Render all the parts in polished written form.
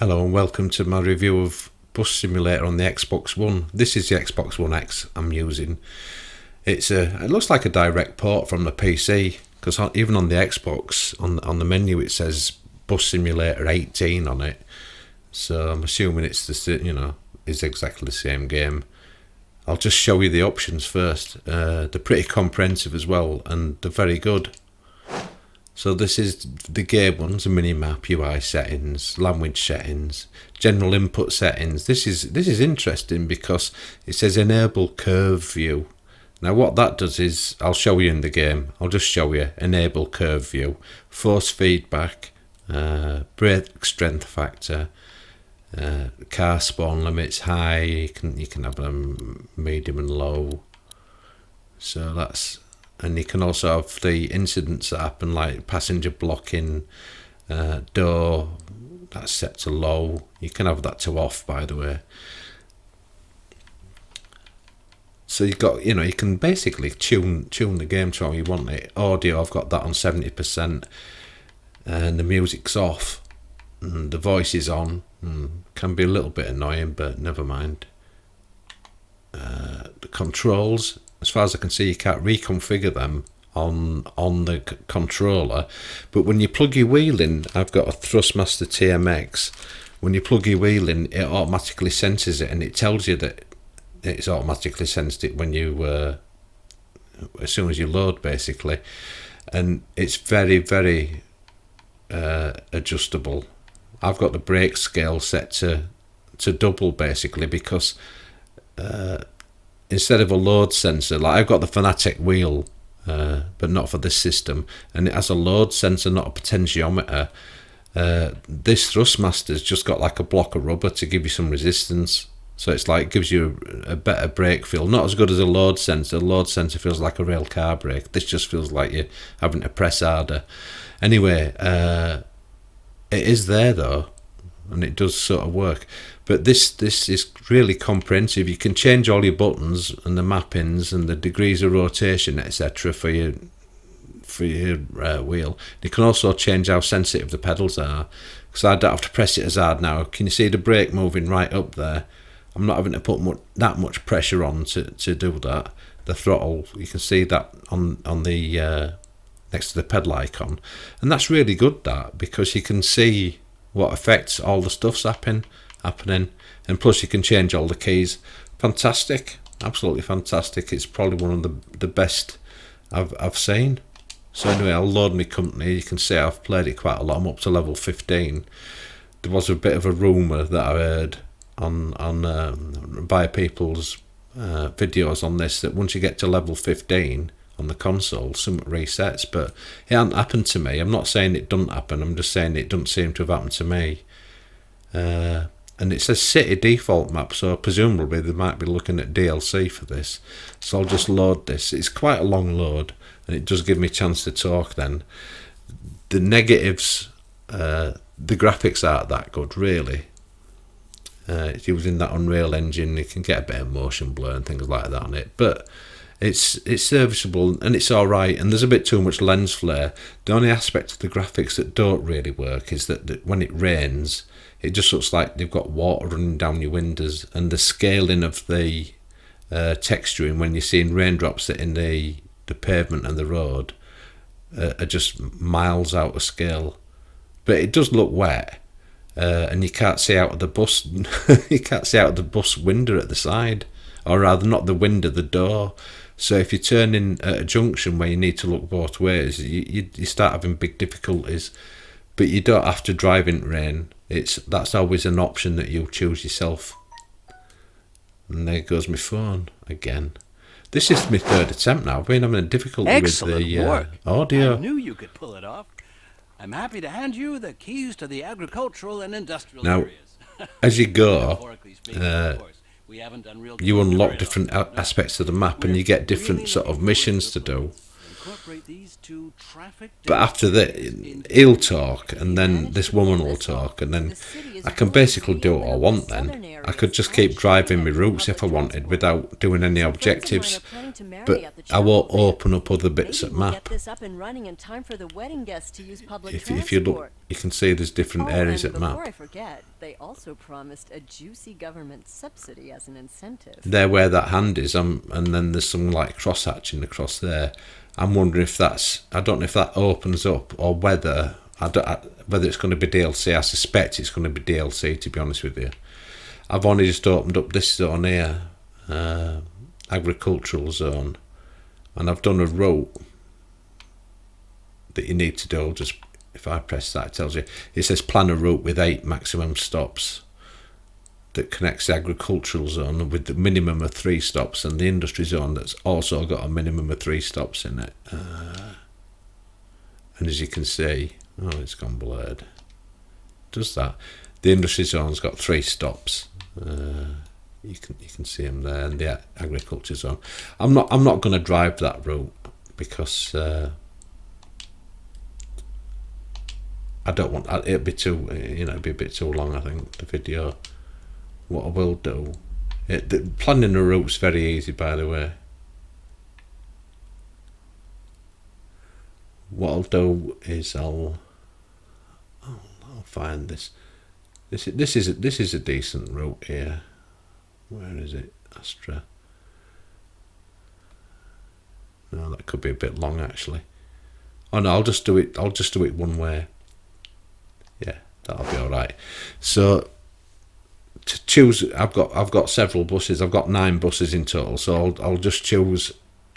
Hello and welcome to my review of Bus Simulator on the Xbox One. This is the Xbox One X I'm using. It looks like a direct port from the PC, because even on the Xbox, on the menu it says Bus Simulator 18 on it. So I'm assuming it's exactly the same game. I'll just show you the options first. They're pretty comprehensive as well, and they're very good. So this is the game ones: the mini-map, UI settings, language settings, general input settings. This is interesting because it says enable curve view. Now what that does is, I'll show you in the game. I'll just show you. Enable curve view, force feedback, brake strength factor, car spawn limits high. You can have them medium and low. So that's. And you can also have the incidents that happen, like passenger blocking, door, that's set to low. You can have that to off, by the way. So you can basically tune the game to how you want it. Audio, I've got that on 70%, and the music's off, and the voice is on. Can be a little bit annoying, but never mind. The controls, as far as I can see, you can't reconfigure them on the controller, but when you plug your wheel in, I've got a Thrustmaster TMX. When you plug your wheel in, it automatically senses it, and it tells you that it's automatically sensed it when you as soon as you load, basically. And it's very, very adjustable. I've got the brake scale set to double, basically, because instead of a load sensor, like I've got the Fanatic wheel, but not for this system, and it has a load sensor, not a potentiometer. This Thrustmaster's just got like a block of rubber to give you some resistance, so it's like gives you a better brake feel. Not as good as a load sensor. The load sensor feels like a real car brake. This just feels like you're having to press harder. Anyway, it is there though, and it does sort of work. But this is really comprehensive. You can change all your buttons and the mappings and the degrees of rotation, etc. for your wheel. You can also change how sensitive the pedals are, because I don't have to press it as hard now. Can you see the brake moving right up there? I'm not having to put that much pressure on to do that. The throttle, you can see that on the next to the pedal icon, and that's really good, that, because you can see what affects all the stuff's happening, and plus you can change all the keys. Fantastic, absolutely fantastic. It's probably one of the best I've seen. So anyway, I'll load my company. You can see I've played it quite a lot. I'm up to level 15. There was a bit of a rumour that I heard on by people's videos on this, that once you get to level 15 on the console, something resets, but it hasn't happened to me. I'm not saying it doesn't happen, I'm just saying it doesn't seem to have happened to me. And it says city default map, so presumably they might be looking at DLC for this. So I'll just load this. It's quite a long load, and it does give me a chance to talk then. The negatives, the graphics aren't that good, really. It's using that Unreal Engine. You can get a bit of motion blur and things like that on it, but it's serviceable and it's alright. And there's a bit too much lens flare. The only aspect of the graphics that don't really work is that when it rains, it just looks like they've got water running down your windows, and the scaling of the texturing when you're seeing raindrops in the pavement and the road are just miles out of scale. But it does look wet, and you can't see out of the bus. You can't see out of the bus window at the side, or rather, not the window, the door. So if you turn in at a junction where you need to look both ways, you start having big difficulties. But you don't have to drive in rain. That's always an option that you choose yourself. And there goes my phone again. This is my third attempt now. I've been having a difficulty Excellent with the work. audio. I knew you could pull it off. I'm happy to hand you the keys to the agricultural and industrial Now, areas. as you go, Metaphorically speaking, of course. We haven't done real you good unlock very different often. aspects of the map, and you get different sort of missions to do. incorporate these two traffic But after that, he'll talk, and then this woman will talk, and then I can basically do what I want then. I could just keep driving my routes if I wanted without doing any objectives. But I won't open up other bits at map. If you look, you can see there's different areas at map. Before I forget, they also promised a juicy government subsidy as an incentive. There where that hand is, and then there's some like cross-hatching across there. I'm wondering if I don't know if that opens up, or whether whether it's going to be DLC. I suspect it's going to be DLC, to be honest with you. I've only just opened up this zone here, agricultural zone, and I've done a route that you need to do. Just if I press that, it tells you, it says plan a route with 8 maximum stops that connects the agricultural zone with the minimum of 3 stops, and the industry zone that's also got a minimum of 3 stops in it. And as you can see, it's gone blurred. Does that? The industry zone's got 3 stops. You can see them there, and the agriculture zone. I'm not going to drive that route because I don't want. It'd be too. It'd be a bit too long. I think the video. What I will do, planning a route's very easy, by the way. What I'll do is I'll find this. This is a decent route here. Where is it? Astra. No, that could be a bit long actually. Oh no, I'll just do it one way. Yeah, that'll be all right. So to choose, I've got several buses. I've got 9 buses in total, so I'll just choose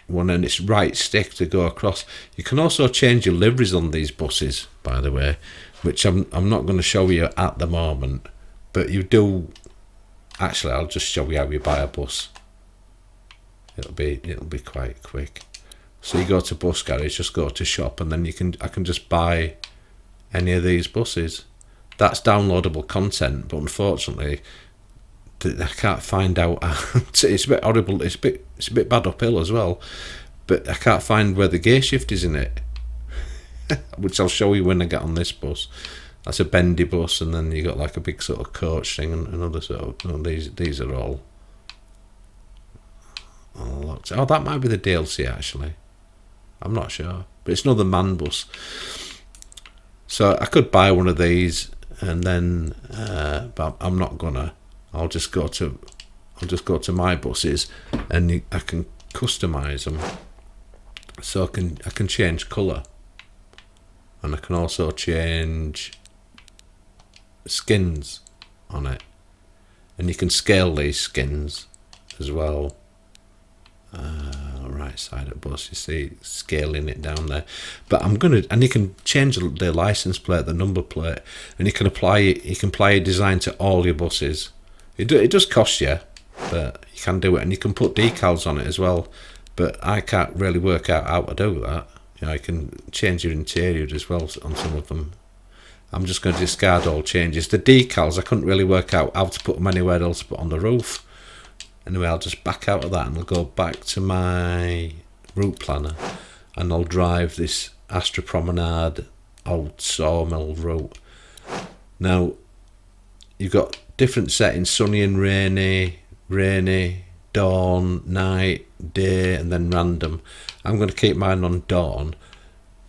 one, and it's right stick to go across. You can also change your liveries on these buses, by the way, which I'm not going to show you at the moment, but you do. Actually, I'll just show you how you buy a bus. It'll be quite quick. So you go to bus garage, just go to shop, and then I can just buy any of these buses. That's downloadable content, but unfortunately, I can't find out. It's a bit horrible. It's a bit bad uphill as well, but I can't find where the gear shift is in it, which I'll show you when I get on this bus. That's a bendy bus, and then you got like a big sort of coach thing and another sort of. These are all locked. Oh, that might be the DLC actually. I'm not sure, but it's another man bus. So I could buy one of these, and then, but I'm not gonna. I'll just go to my buses, and I can customize them. So I can change colour, and I can also change skins on it, and you can scale these skins as well. Right side of bus, you see scaling it down there, but and you can change the license plate, the number plate, and you can apply a design to all your buses. It does cost you, but you can do it, and you can put decals on it as well, but I can't really work out how to do that. You can change your interior as well on some of them. I'm just going to discard all changes. The decals, I couldn't really work out how to put them anywhere else but on the roof. Anyway, I'll just back out of that, and I'll go back to my route planner, and I'll drive this Astra Promenade old sawmill route. Now, you've got different settings: sunny and rainy, dawn, night, day, and then random. I'm going to keep mine on dawn.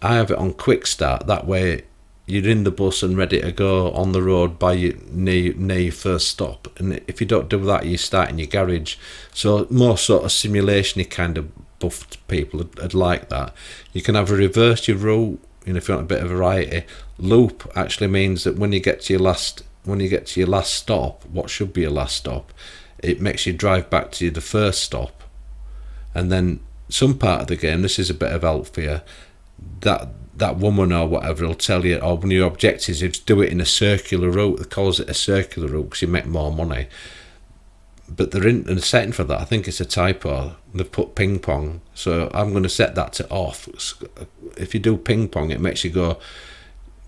I have it on quick start. That way, you're in the bus and ready to go on the road by near your first stop. And if you don't do that, you start in your garage. So more sort of simulation-y kind of buffed people would like that. You can have a reverse your route, if you want a bit of variety. Loop actually means that when you get to your last stop, what should be your last stop, it makes you drive back to the first stop. And then some part of the game, this is a bit of help for you, that woman or whatever will tell you, one of your objectives is do it in a circular route. They calls it a circular route because you make more money. But they're in a setting for that. I think it's a typo. They've put ping pong. So I'm going to set that to off. If you do ping pong, it makes you go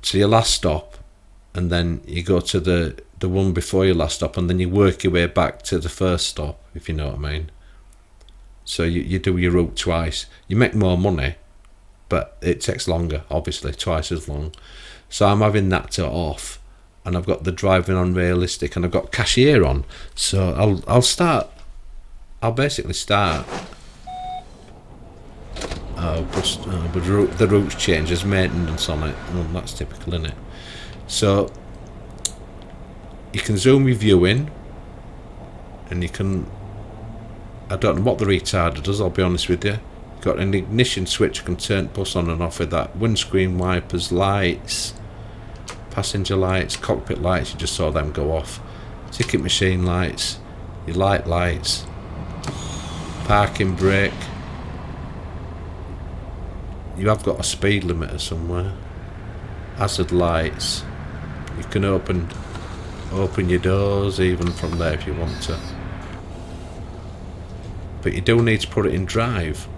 to your last stop, and then you go to the one before your last stop, and then you work your way back to the first stop, if you know what I mean. So you do your route twice. You make more money, but it takes longer, obviously, twice as long. So I'm having that to off, and I've got the driving on realistic, and I've got cashier on. So I'll basically start. But the route's changed. There's maintenance on it. Well, that's typical, isn't it? So you can zoom your view in, and you can. I don't know what the retarder does, I'll be honest with you. You've got an ignition switch, you can turn bus on and off with that. Windscreen wipers, lights, passenger lights, cockpit lights, you just saw them go off. Ticket machine lights, your lights, parking brake. You have got a speed limiter somewhere. Hazard lights. You can open your doors even from there if you want to. But you do need to put it in drive.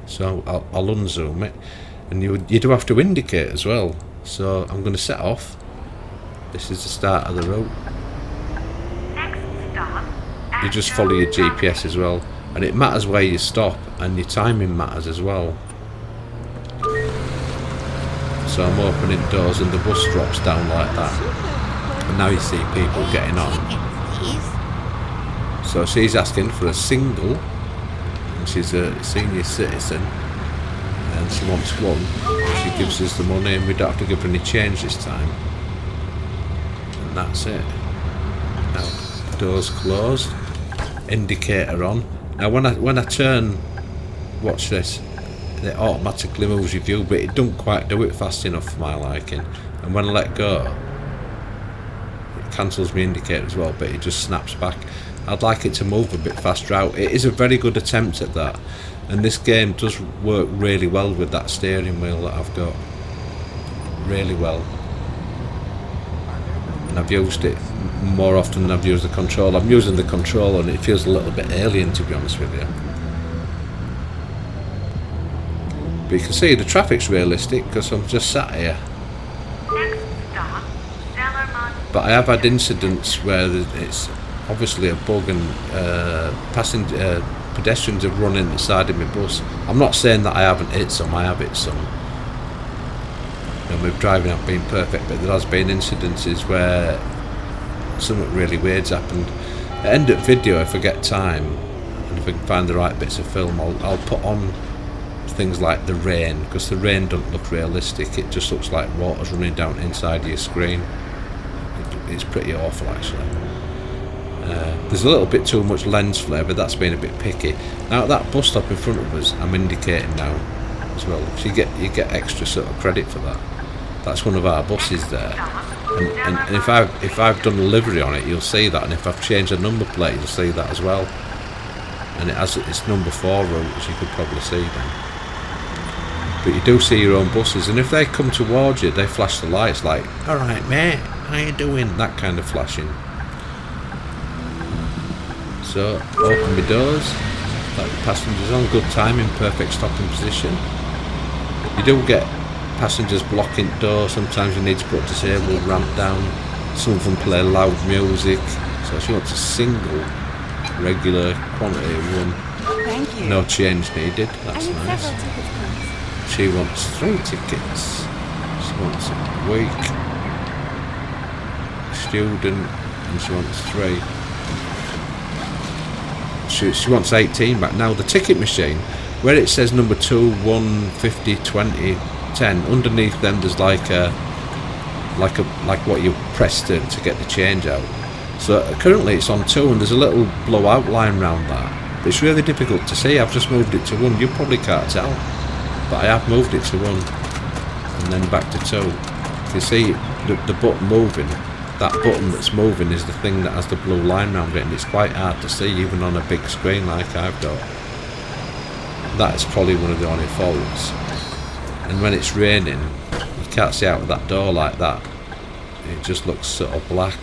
So I'll unzoom it, and you do have to indicate as well. So I'm going to set off. This is the start of the route. Next stop. You just follow your GPS as well, and it matters where you stop, and your timing matters as well. So I'm opening doors, and the bus drops down like that, and now you see people getting on. So she's asking for a single, and she's a senior citizen, and she wants one. She gives us the money, and we don't have to give her any change this time. And that's it. Now, doors closed, indicator on. Now when I turn, watch this, it automatically moves your view, but it don't quite do it fast enough for my liking. And when I let go, it cancels my indicator as well, but it just snaps back. I'd like it to move a bit faster out. It is a very good attempt at that, and this game does work really well with that steering wheel that I've got. Really well. And I've used it more often than I've used the controller. I'm using the controller and it feels a little bit alien, to be honest with you. But you can see the traffic's realistic because I'm just sat here. Next stop, But I have had incidents where it's obviously a bug, and pedestrians have run in the side of my bus. I'm not saying that I haven't hit some, I have hit some. You know, my driving hasn't been perfect, but there has been incidences where something really weird's happened. At end of video, if I get time, and if I can find the right bits of film, I'll put on things like the rain, because the rain doesn't look realistic. It just looks like water's running down inside your screen. It's pretty awful, actually. There's a little bit too much lens flare, but that's been a bit picky. Now at that bus stop in front of us, I'm indicating now as well. So you get extra sort of credit for that. That's one of our buses there. And if I've done a livery on it, you'll see that, and if I've changed the number plate, you'll see that as well. And it has its number 4 route, as you could probably see then. But you do see your own buses, and if they come towards you, they flash the lights like, "Alright mate, how you doing?" That kind of flashing. So, open my doors, let the passengers on, good timing, perfect stopping position. You do get passengers blocking the door, sometimes you need to put disabled ramp down, some of them play loud music, so she wants a single, regular quantity of one. Thank you. No change needed, that's I need nice. several tickets, please. She wants 3 tickets, she wants a week, student, and she wants 3. She wants 18 back. Now the ticket machine, where it says number 2, 1, 50, 20, 10, underneath them there's like what you press to get the change out. So currently it's on 2, and there's a little blowout line round that. But it's really difficult to see. I've just moved it to 1. You probably can't tell, but I have moved it to 1 and then back to 2. You can see the button moving. That button that's moving is the thing that has the blue line round it, and it's quite hard to see even on a big screen like I've got. That is probably one of the only faults. And when it's raining, you can't see out of that door like that. It just looks sort of black.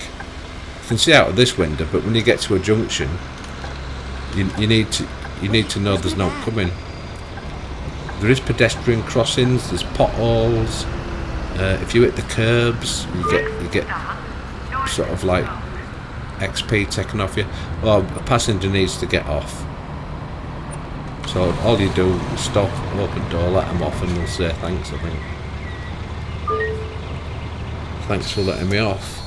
You can see out of this window, but when you get to a junction, you need to know there's no coming. There is pedestrian crossings, there's potholes. If you hit the curbs, you get sort of like XP taken off you. Well, a passenger needs to get off. So all you do is stop, open door, let them off, and they'll say thanks, I think. Thanks for letting me off.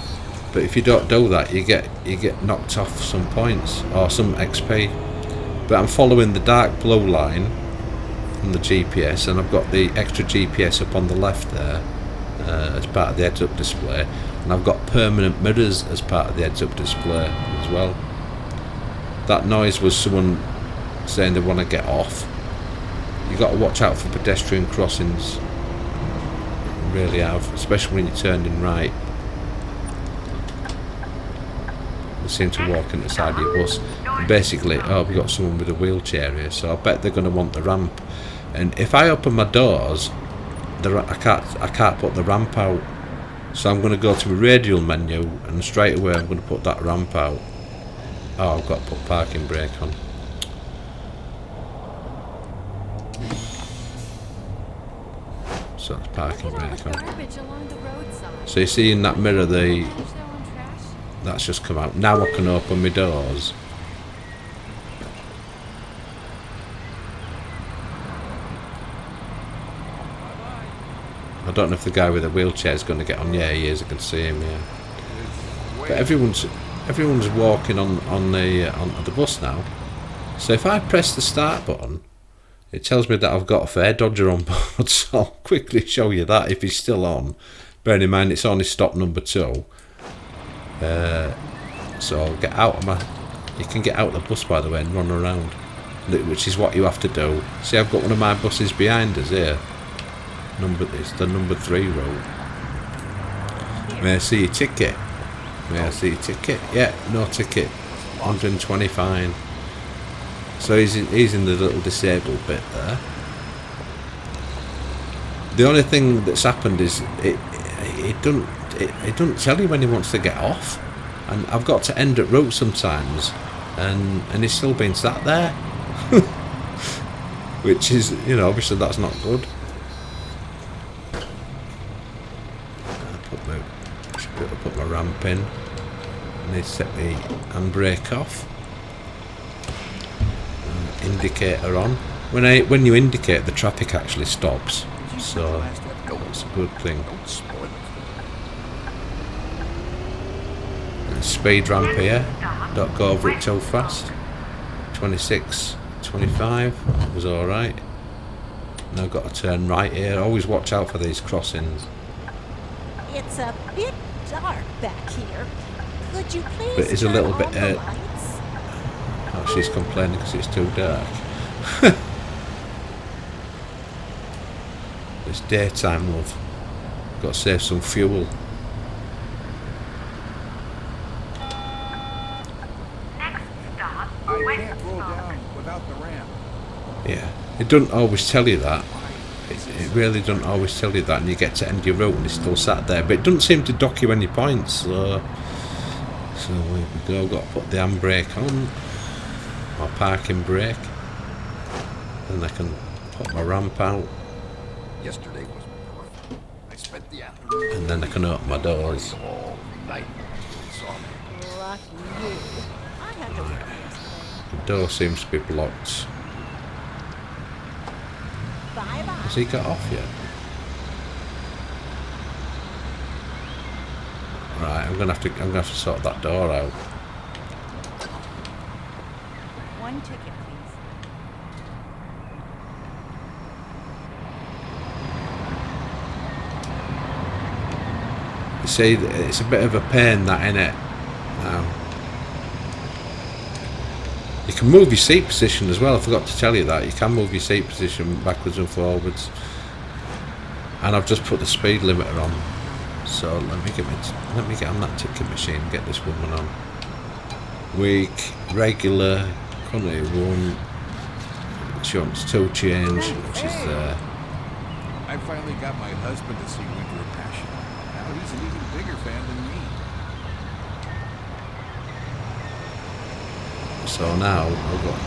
But if you don't do that, you get knocked off some points or some XP. But I'm following the dark blue line from the GPS, and I've got the extra GPS up on the left there as part of the heads-up display, and I've got permanent mirrors as part of the heads-up display as well. That noise was someone saying they want to get off. You got to watch out for pedestrian crossings. You really have, especially when you're turning right. They seem to walk in the side of your bus. And basically, oh, we've got someone with a wheelchair here, so I bet they're going to want the ramp. And if I open my doors, I can't put the ramp out. So I'm going to go to a radial menu, and straight away I'm going to put that ramp out. Oh, I've got to put parking brake on. So that's parking brake on. Garbage along the roadside. So you see in that mirror, that's just come out. Now I can open my doors. I don't know if the guy with the wheelchair is going to get on. Yeah, he is. I can see him. Yeah. But everyone's walking on the bus now. So if I press the start button, it tells me that I've got a fare dodger on board. So I'll quickly show you that if he's still on. Bearing in mind it's only stop number 2. So I'll get out of my. You can get out of the bus, by the way, and run around, which is what you have to do. See, I've got one of my buses behind us here. It's the number 3 route. May I see your ticket? May I see your ticket? Yeah, no ticket. 120 fine. So he's in the little disabled bit there. The only thing that's happened is it doesn't tell you when he wants to get off, and I've got to end at route sometimes, and he's still been sat there, which is, obviously that's not good. I put my ramp in. I need to set the handbrake off. Indicator on. When you indicate, the traffic actually stops. So that's a good thing. Speed ramp here. Don't go over it too fast. 26, 25 was alright. Now I've got to turn right here. Always watch out for these crossings. It's a bit dark back here. Could you please But it's a little bit. turn on the lights? Oh, she's complaining because it's too dark. It's daytime, love. Got to save some fuel. Next stop, I West can't roll Stop. down without the ramp. Yeah, it doesn't always tell you that. It really doesn't always tell you that, and you get to end your route and it's still sat there. But it doesn't seem to dock you any points. So here we go. Got to put the handbrake on, my parking brake, then I can put my ramp out, Yesterday was perfect. I spent the afternoon and then I can open my doors. all night. They saw me. Lucky you. I had to work yesterday. The door seems to be blocked. Bye-bye. Has he got off yet? Right, I'm gonna have to sort that door out. One ticket, please. You see, it's a bit of a pain, that, innit? Now, you can move your seat position as well. I forgot to tell you that. You can move your seat position backwards and forwards. And I've just put the speed limiter on. So let me get on that ticket machine and get this woman on. Week, regular, quantity 1. She wants 2 change, which is there. I finally got my husband to see Winter of Passion. Now he's an even bigger fan than me. So now I've got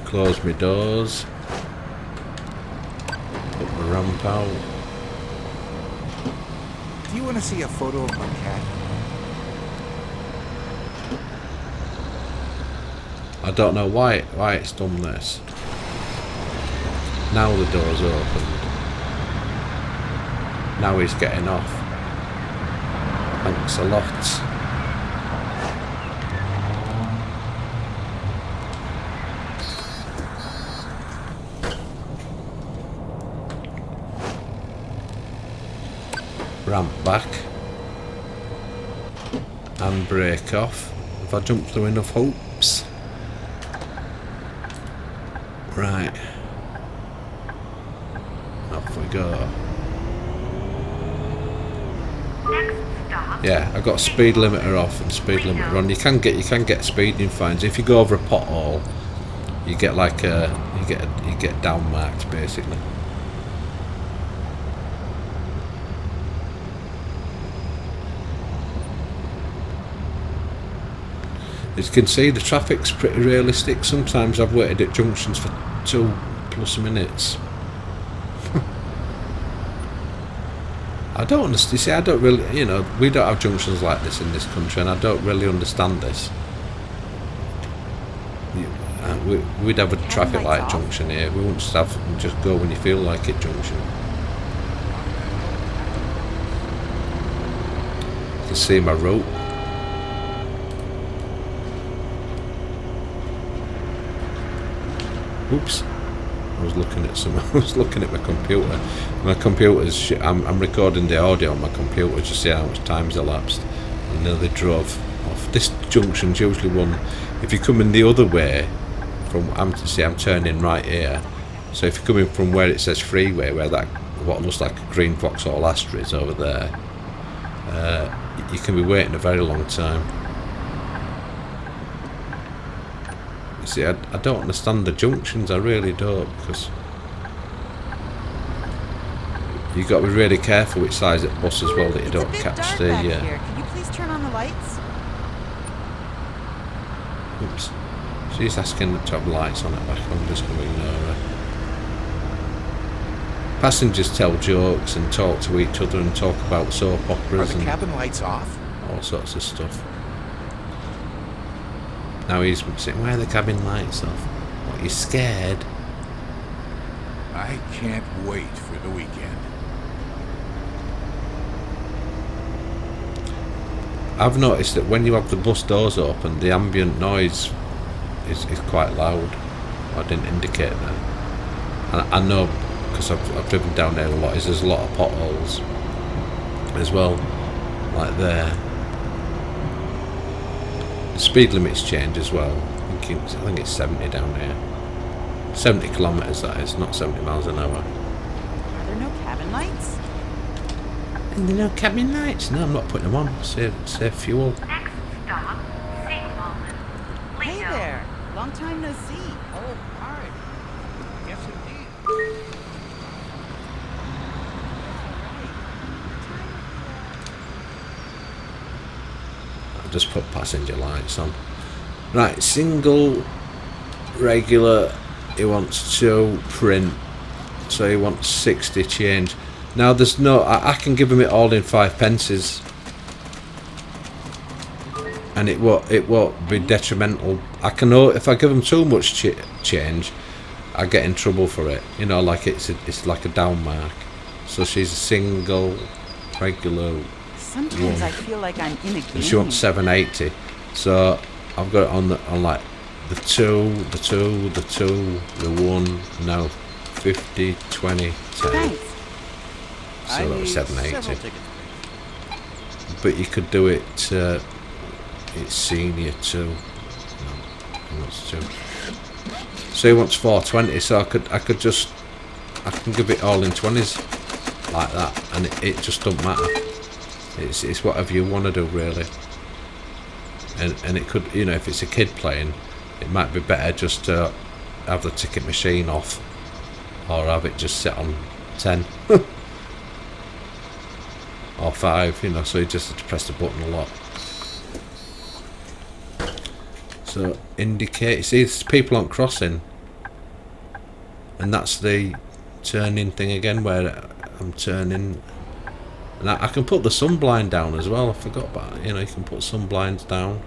close my doors, put my ramp out. Do you want to see a photo of my cat? I don't know why it's done this. Now the door's opened. Now he's getting off. Thanks a lot. Ramp back. And brake off. Have I jumped through enough hoops? Right. Off we go. Next stop. Yeah, I got speed limiter off and speed limiter on. You can get speeding fines if you go over a pothole. You get like you get down marked basically. As you can see, the traffic's pretty realistic. Sometimes I've waited at junctions for 2+ minutes. I don't understand. You see, I don't really, we don't have junctions like this in this country, and I don't really understand this. We'd have a traffic light junction here. We wouldn't just have just go when you feel like it junction. You can see my route. Oops! I was looking at I was looking at my computer. My computer's. I'm recording the audio on my computer to see how much time's elapsed. And then they drove off. This junction's usually one. If you're coming the other way, I'm turning right here. So if you're coming from where it says freeway, where that what looks like a green Vauxhall Astra is over there, you can be waiting a very long time. See, I don't understand the junctions, I really don't, because you've got to be really careful which size of bus as well that you don't catch the... Here. Can you please turn on the lights? Oops. She's asking to have lights on it back. I'm just going to ignore her. Passengers tell jokes and talk to each other and talk about soap operas Are the cabin lights off? All sorts of stuff. Now he's saying, why are the cabin lights off? What, you scared? I can't wait for the weekend. I've noticed that when you have the bus doors open, the ambient noise is quite loud. I didn't indicate that. And I know, because I've driven down there a lot, there's a lot of potholes as well, like there. The speed limits change as well. I think it's 70 down here. 70 kilometres that is, not 70 miles an hour. Are there no cabin lights? And there are no cabin lights? No, I'm not putting them on. Save fuel. Next stop, Singapore. Hey there. Long time no see. Oh, hi. Yes, indeed. I'll just put passenger lights on. Right, single, regular, he wants 2, print. So he wants 60 change. Now there's no, I can give him it all in 5 pences. And it won't be detrimental. I can, if I give him too much change, I get in trouble for it. Like it's like a down mark. So she's a single, regular. Sometimes I feel like I'm in a game. And she wants 780. So I've got it on like the 2, the 2, the 2, the 1. No, 50, 20, 10. Thanks. So that was several 780. tickets. But you could do it. It's senior 2. No, he wants 2. So he wants 420. So I can give it all in 20s like that, and it just don't matter. It's whatever you want to do really. And it could, if it's a kid playing, it might be better just to have the ticket machine off, or have it just set on 10 or 5, so you just have to press the button a lot. So indicate, see, there's people on crossing, and that's the turning thing again where I'm turning. And I can put the sun blind down as well. I forgot about it. You can put sun blinds down.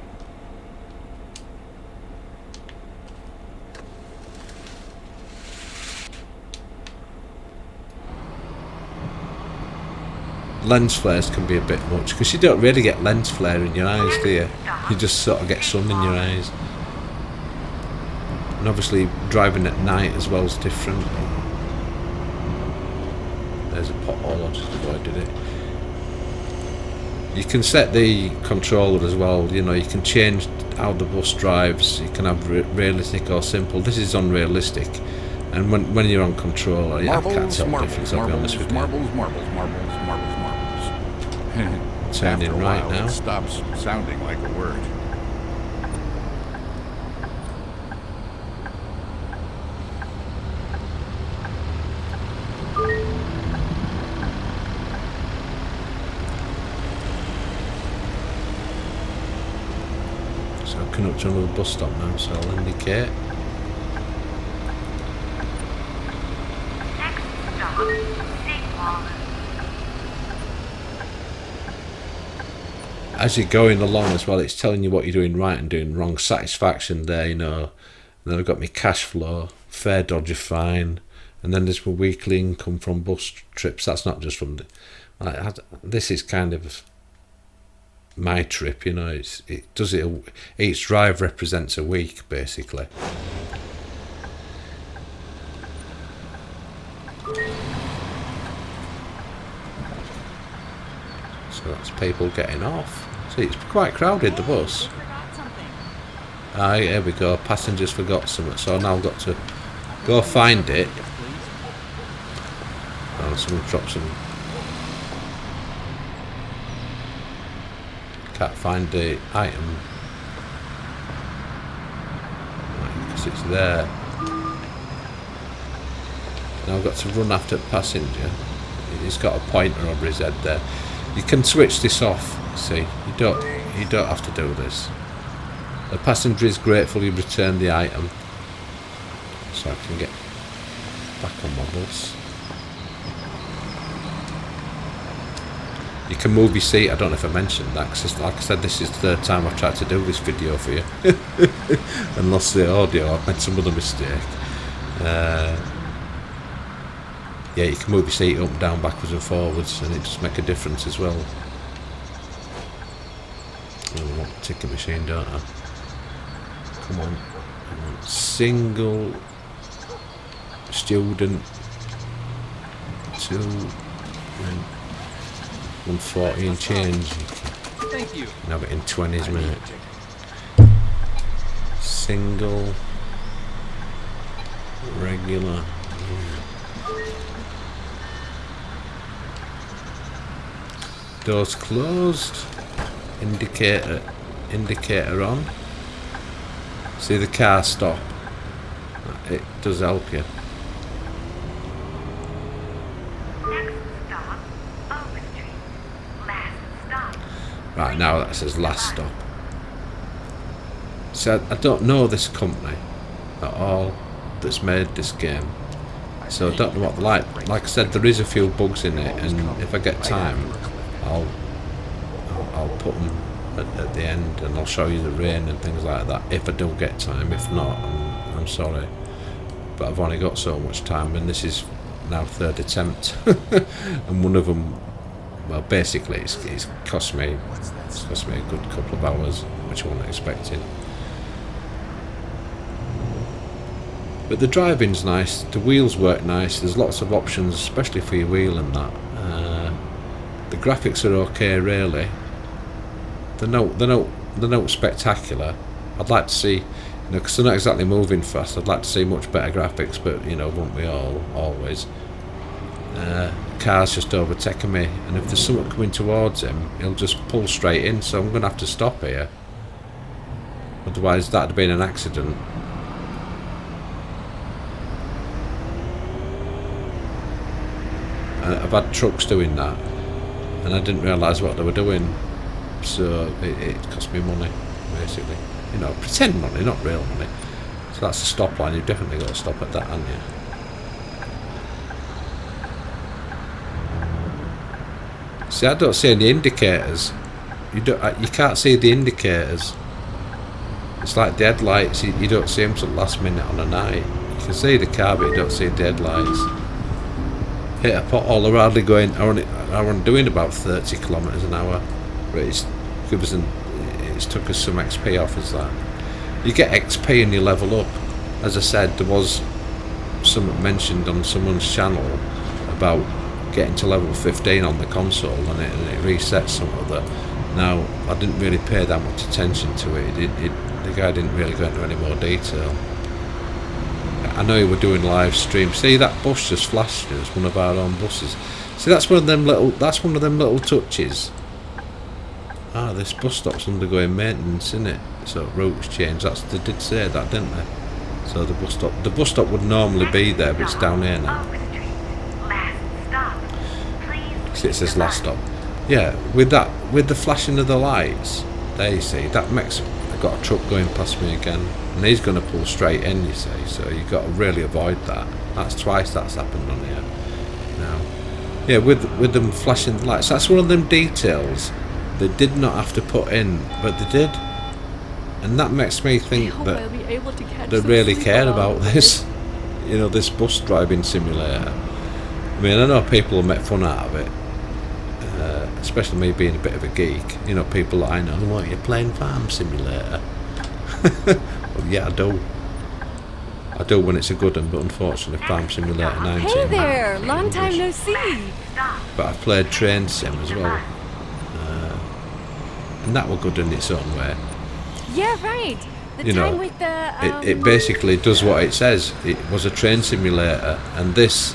lens flares can be a bit much, because you don't really get lens flare in your eyes, do you? You just sort of get sun in your eyes. And obviously driving at night as well is different. There's a pothole, I just avoided it. You can set the controller as well, you know, you can change how the bus drives. You can have realistic or simple. This is unrealistic, and when you're on controller, I can't tell the difference, I'll be honest with you. Marbles. Turning After a right while, now. It stops sounding like a word. So I'm coming up to another bus stop now, so I'll indicate. Next stop, Seawall. As you're going along as well, it's telling you what you're doing right and doing wrong. Satisfaction there, you know. And then I've got my cash flow, fare dodger fine, and then there's my weekly income from bus trips. That's not just from the, this is kind of my trip, you know. Each drive represents a week basically. So that's people getting off. See, it's quite crowded, the bus. You forgot something. Ah, here we go. Passengers forgot something, so now I've got to go find it. Oh, someone dropped some. Can't find the item. Because it's there. Now I've got to run after the passenger. He's got a pointer over his head there. You can switch this off. See, you don't have to do this. The passenger is grateful you returned the item, so I can get back on my bus. You can move your seat. I don't know if I mentioned that, because like I said, this is the third time I've tried to do this video for you and lost the audio. I've made some other mistake. Yeah, you can move your seat up and down, backwards and forwards, and it does make a difference as well. I want a ticket machine, don't I? Come on. Single student 140 and change. Thank you. Now in 20s minute. Single regular. Doors closed. Indicator on. See the car stop. It does help you. Next stop, Oak Street. Last stop. Right, now that says last stop. So I don't know this company at all that's made this game. So I don't know what they're like. Like I said, there is a few bugs in it, and if I get time, I'll put them at the end, and I'll show you the rain and things like that if I do get time. If not, I'm sorry, but I've only got so much time, and this is now third attempt and one of them, well, basically it's cost me a good couple of hours, which I wasn't expecting. But the driving's nice, the wheels work nice, there's lots of options, especially for your wheel and that. The graphics are okay, really. They're not spectacular. I'd like to see, you know, because they're not exactly moving fast. I'd like to see much better graphics, but you know, won't we all always? Car's just overtaking me, and if there's someone coming towards him, he'll just pull straight in. So I'm going to have to stop here. Otherwise, that'd have been an accident. And I've had trucks doing that, and I didn't realise what they were doing. So it cost me money, basically. You know, pretend money, not real money. So that's the stop line. You've definitely got to stop at that, haven't you? See, I don't see any indicators. You can't see the indicators. It's like the headlights. You don't see them till the last minute on a night. You can see the car, but you don't see the headlights. hit a pothole. They're hardly going. I wasn't doing about 30 kilometres an hour, but it's took us some XP off us that. You get XP and you level up. As I said, there was something mentioned on someone's channel about getting to level 15 on the console, and it resets some other. Now, I didn't really pay that much attention to it. The guy didn't really go into any more detail. I know we were doing live stream. See, that bus just flashed us, one of our own buses. See, that's one of them little touches. Ah, this bus stop's undergoing maintenance, isn't it? So routes change. They did say that, didn't they? So the bus stop would normally be there, but it's down here now. See, it says last stop. Yeah, with the flashing of the lights, there you see, that makes. I've got a truck going past me again, and he's going to pull straight in, you see. So you've got to really avoid that. That's twice that's happened on here now. Yeah, with them flashing the lights, that's one of them details they did not have to put in, but they did, and that makes me think that they really care about this. You know, this bus driving simulator. I mean, I know people will make fun out of it, especially me being a bit of a geek. You know, people that I know, what, you're playing Farm Simulator? Well, yeah, I do. I do when it's a good one, but unfortunately Farm Simulator 19. Hey there, long time no see. But I've played Train Sim as well. And that were good in its own way. Yeah, right. The You time know, with the it basically does what it says. It was a train simulator, and this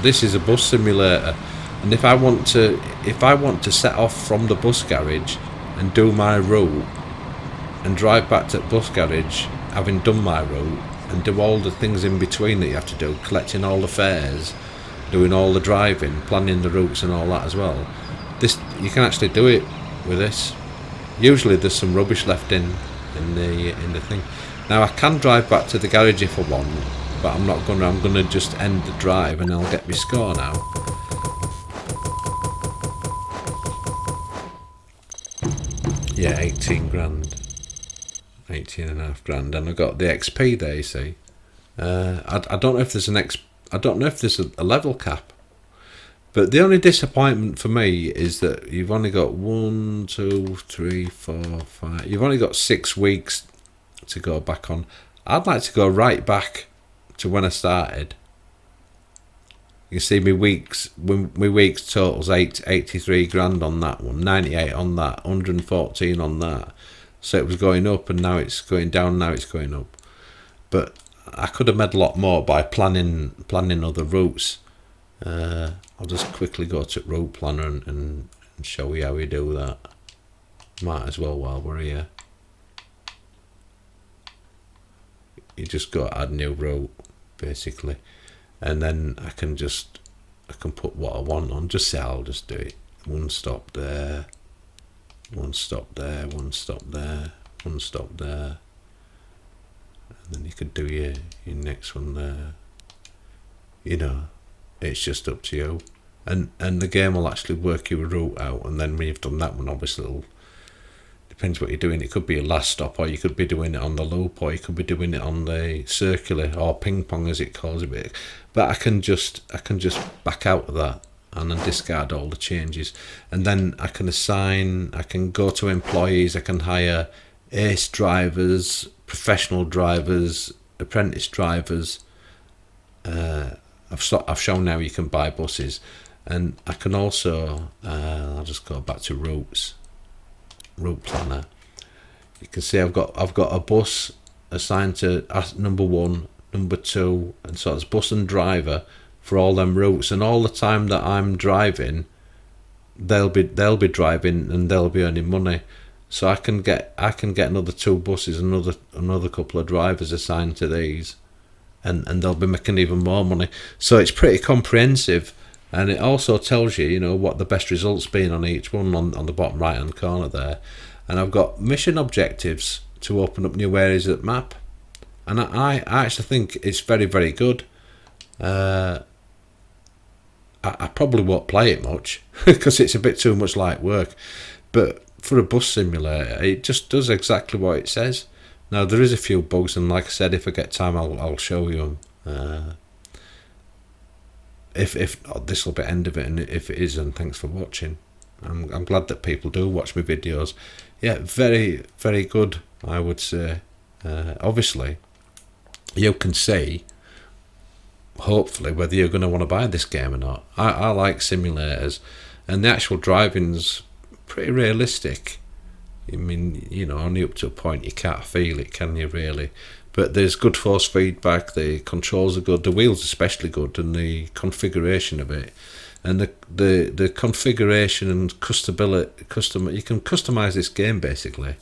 is a bus simulator. And if I want to set off from the bus garage and do my route and drive back to the bus garage, having done my route, and do all the things in between that you have to do, collecting all the fares, doing all the driving, planning the routes and all that as well. This, you can actually do it with this. Usually there's some rubbish left in the thing. Now I can drive back to the garage if I want, but I'm not gonna. I'm gonna just end the drive and I'll get my score now. Yeah, 18 grand. 18.5 grand, and I got the XP there, you see. I don't know if there's I don't know if there's a level cap. But the only disappointment for me is that you've only got 1, 2, 3, 4, 5. You've only got 6 weeks to go back on. I'd like to go right back to when I started. You can see my weeks totals 83 grand on that one, 98 on that, 114 on that. So it was going up, and now it's going down. Now it's going up. But I could have made a lot more by planning other routes. I'll just quickly go to Route Planner and show you how we do that. Might as well while we're here. You just go add new route, basically, and then I can put what I want on. Just say I'll just do it. One stop there, one stop there, one stop there, one stop there, and then you could do your next one there. You know. It's just up to you, and the game will actually work your route out, and then when you've done that one, obviously it'll, depends what you're doing. It could be a last stop, or you could be doing it on the loop, or you could be doing it on the circular or ping pong as it calls it. But I can just back out of that and then discard all the changes, and then I can go to employees. I can hire ace drivers, professional drivers, apprentice drivers. I've shown now you can buy buses, and I can also I'll just go back to route planner. You can see I've got a bus assigned to number 1, number 2, and so it's bus and driver for all them routes, and all the time that I'm driving, they'll be driving and they'll be earning money. So I can get another 2 buses, another couple of drivers assigned to these. And they'll be making even more money. So it's pretty comprehensive, and it also tells you, you know, what the best results been on each one on the bottom right hand corner there. And I've got mission objectives to open up new areas of the map, and I actually think it's very, very good. I probably won't play it much because it's a bit too much like work, but for a bus simulator, it just does exactly what it says. Now there is a few bugs, and like I said, if I get time, I'll show you them. if not, this will be the end of it, and if it is, then thanks for watching. I'm glad that people do watch my videos. Yeah, very, very good, I would say. Obviously, you can see, hopefully, whether you're going to want to buy this game or not. I like simulators, and the actual driving's pretty realistic. I mean, you know, only up to a point you can't feel it, can you, really? But there's good force feedback, the controls are good, the wheels especially good, and the configuration of it. And the configuration and you can customize this game basically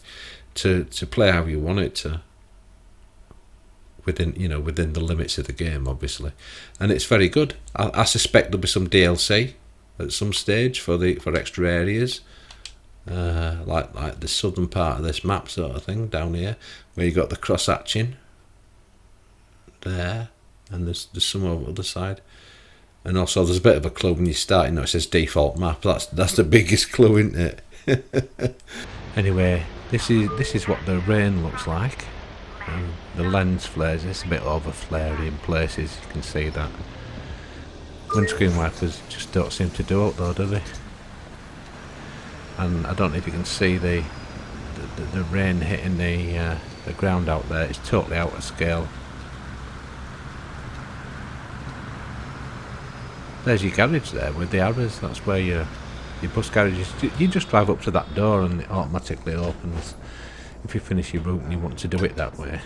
to play how you want it to, within the limits of the game, obviously. And it's very good. I suspect there'll be some DLC at some stage for extra areas, like the southern part of this map sort of thing down here, where you got the cross hatching there, and there's some over the other side. And also there's a bit of a clue when you start, it says default map. That's the biggest clue, isn't it? Anyway, this is what the rain looks like. The lens flares, it's a bit over flary in places, you can see that. Windscreen wipers just don't seem to do it though, do they? And I don't know if you can see the rain hitting the ground out there. It's totally out of scale. There's your garage there with the arrows. That's where your bus garage is. You just drive up to that door and it automatically opens if you finish your route and you want to do it that way.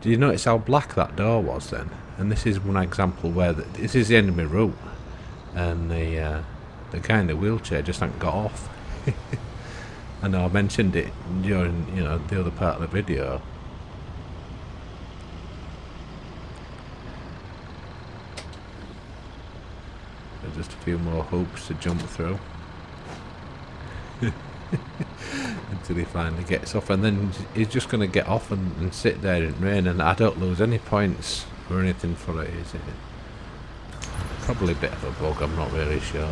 Did you notice how black that door was then? And this is one example where this is the end of my route, and the guy in the wheelchair just hadn't got off. I know I mentioned it during the other part of the video. There's just a few more hoops to jump through until he finally gets off, and then he's just going to get off and sit there in rain, and I don't lose any points or anything for it, is it? Probably a bit of a bug, I'm not really sure.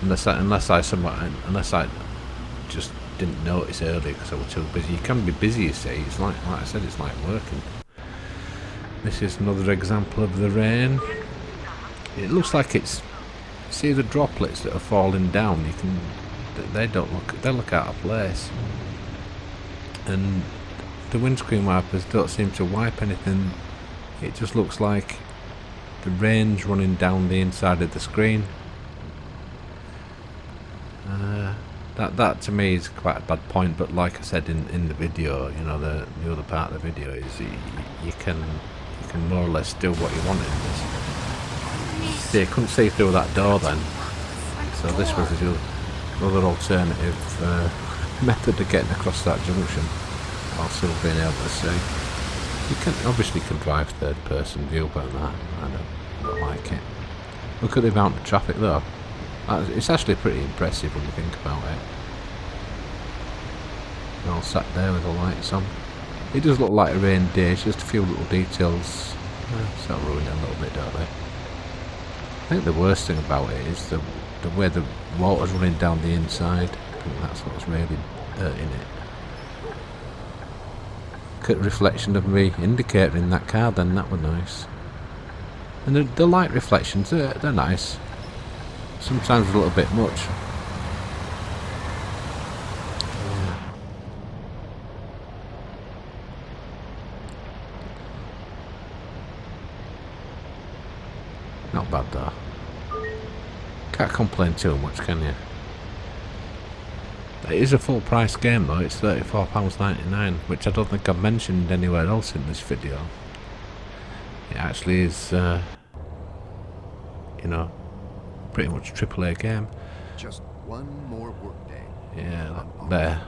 Unless I just didn't notice earlier because I was too busy. You can be busy, you see. It's like I said, it's like working. This is another example of the rain. It looks like it's. See the droplets that are falling down. They look out of place. And the windscreen wipers don't seem to wipe anything. It just looks like the rain's running down the inside of the screen. That to me is quite a bad point, but like I said in the video, the other part of the video is you can more or less do what you want in this. See, I couldn't see through that door then, so this was the other alternative method of getting across that junction while still being able to see. You can drive third person view, but I don't like it. Look at the amount of traffic though. It's actually pretty impressive when you think about it. They're all sat there with the lights on. It does look like a rain day, it's just a few little details sort of ruin it a little bit, don't they? I think the worst thing about it is the way the water's running down the inside. I think that's what's really hurting it. Look at the reflection of me indicator in that car then, that was nice. And the light reflections, they're nice. Sometimes a little bit much. Not bad though. Can't complain too much, can you? It is a full price game though, it's £34.99, which I don't think I've mentioned anywhere else in this video. It actually is, pretty much AAA game. Just one more workday. Yeah, there.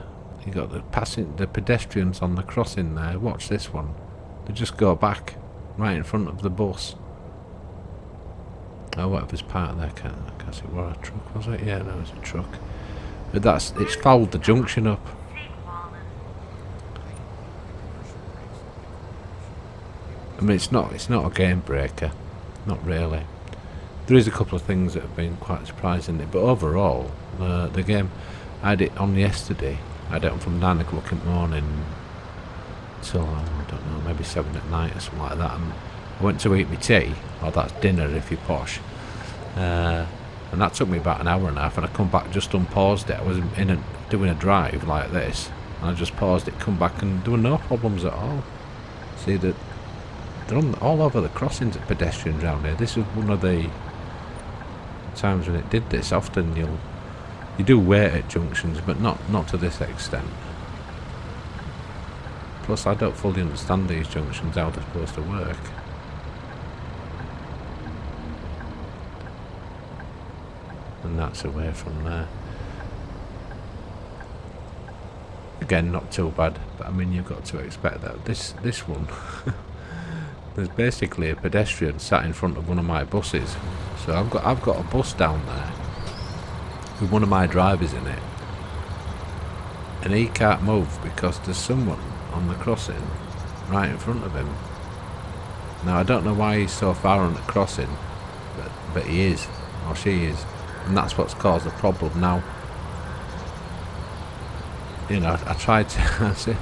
You got the pedestrians on the crossing there. Watch this one. They just go back right in front of the bus. Oh, whatever's part of there, can't see what a truck was it? Yeah, no, it was a truck. But it's fouled the junction up. I mean, it's not a game breaker, not really. There is a couple of things that have been quite surprising, but overall, the game, I had it on yesterday. I had it on from 9 o'clock in the morning till, I don't know, maybe 7 at night or something like that, and I went to eat my tea, or that's dinner if you're posh, and that took me about an hour and a half, and I come back, just unpaused it. I was doing a drive like this, and I just paused it, come back, and there were no problems at all. See, that they're all over the crossings at pedestrians around here. This is one of the times when it did this. Often you do wait at junctions, but not to this extent. Plus, I don't fully understand these junctions, how they're supposed to work. And that's away from there. Again, not too bad, but I mean, you've got to expect that. This one, there's basically a pedestrian sat in front of one of my buses. So I've got a bus down there with one of my drivers in it, and he can't move because there's someone on the crossing right in front of him. Now, I don't know why he's so far on the crossing, but he is, or she is, and that's what's caused the problem. Now, you know, I tried to see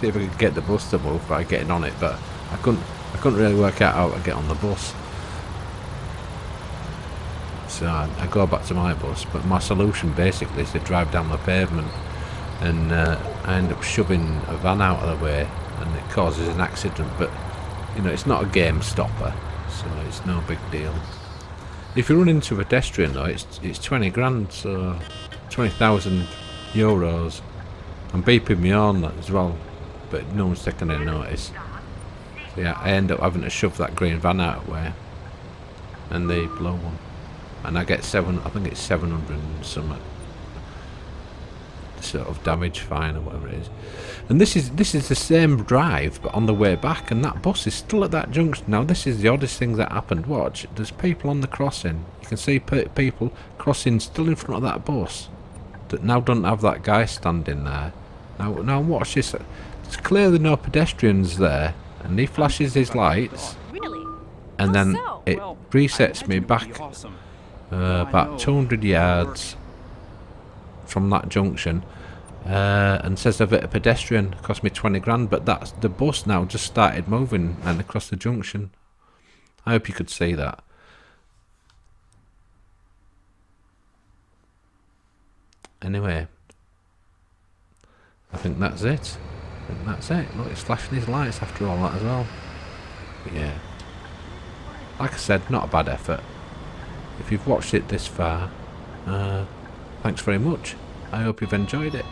if I could get the bus to move by getting on it, but I couldn't really work out how to get on the bus. So I go back to my bus, but my solution basically is to drive down the pavement, and I end up shoving a van out of the way, and it causes an accident. But you know, it's not a game stopper, so it's no big deal. If you run into a pedestrian though, it's 20 grand, so 20,000 euros. I'm beeping me on that as well, but no one's taking any notice. So yeah, I end up having to shove that green van out of the way, and the blue one, and I get I think it's 700 and something sort of damage fine or whatever it is. And this is the same drive, but on the way back, and that bus is still at that junction. Now, this is the oddest thing that happened. Watch, there's people on the crossing. You can see people crossing still in front of that bus that now don't have that guy standing there. Now watch this. There's clearly no pedestrians there, and he flashes his lights, Really? and then so? it resets me back about 200 yards from that junction, and says I've hit a pedestrian. Cost me 20 grand, but that's the bus now just started moving and across the junction. I hope you could see that. Anyway, I think that's it. Look, he's flashing his lights after all that as well. But yeah, like I said, not a bad effort. If you've watched it this far, thanks very much. I hope you've enjoyed it.